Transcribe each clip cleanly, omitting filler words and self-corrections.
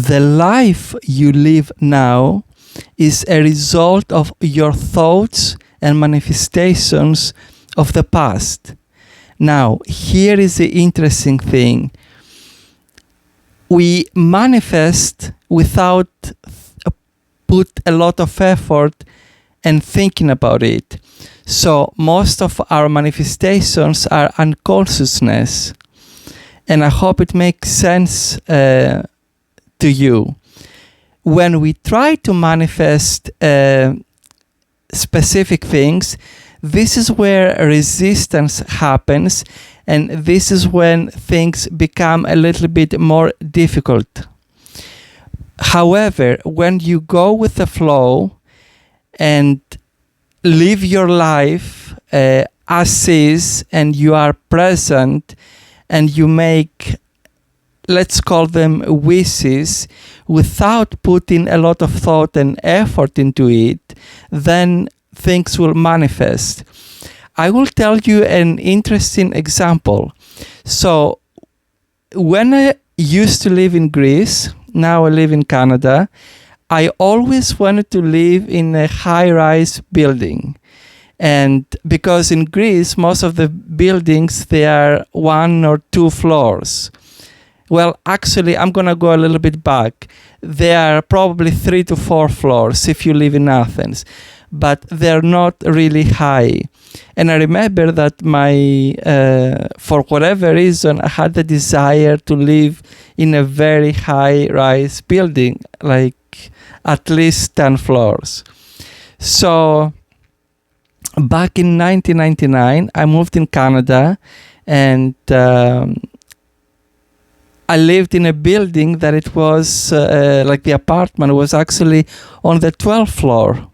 the life you live now is a result of your thoughts and manifestations of the past. Now, here is the interesting thing. We manifest without put a lot of effort and thinking about it. So most of our manifestations are unconsciousness. And I hope it makes sense to you. When we try to manifest specific things, this is where resistance happens, and this is when things become a little bit more difficult. However, when you go with the flow and live your life as is, and you are present, and you make, let's call them wishes, without putting a lot of thought and effort into it, then things will manifest. I will tell you an interesting example. So, when I used to live in Greece, now I live in Canada, I always wanted to live in a high-rise building. And because in Greece, most of the buildings, they are 1 or 2 floors. Well, actually, I'm going to go a little bit back. There are probably 3 to 4 floors if you live in Athens, but they're not really high. And I remember that for whatever reason, I had the desire to live in a very high-rise building, like at least 10 floors. So back in 1999, I moved in Canada, and I lived in a building that it was like the apartment was actually on the 12th floor.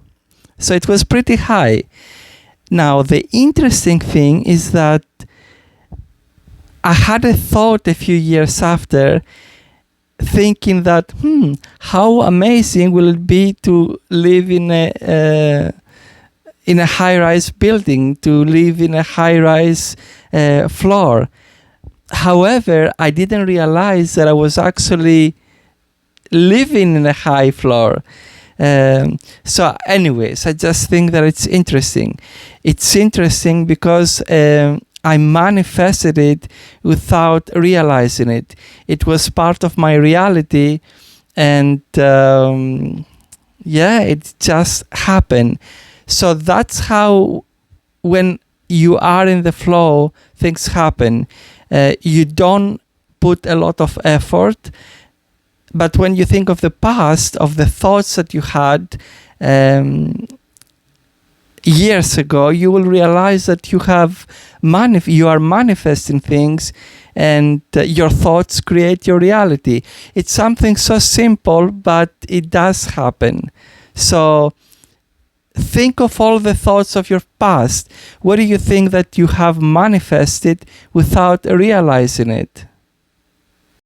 So it was pretty high. Now, the interesting thing is that I had a thought a few years after, thinking that, how amazing will it be to live in a high-rise building, to live in a high-rise floor. However, I didn't realize that I was actually living in a high floor. So anyways, I just think that it's interesting. It's interesting because I manifested it without realizing it. It was part of my reality, and it just happened. So that's how, when you are in the flow, things happen. You don't put a lot of effort, but when you think of the past, of the thoughts that you had years ago, you will realize that you are manifesting things, and your thoughts create your reality. It's something so simple, but it does happen. So think of all the thoughts of your past. What do you think that you have manifested without realizing it?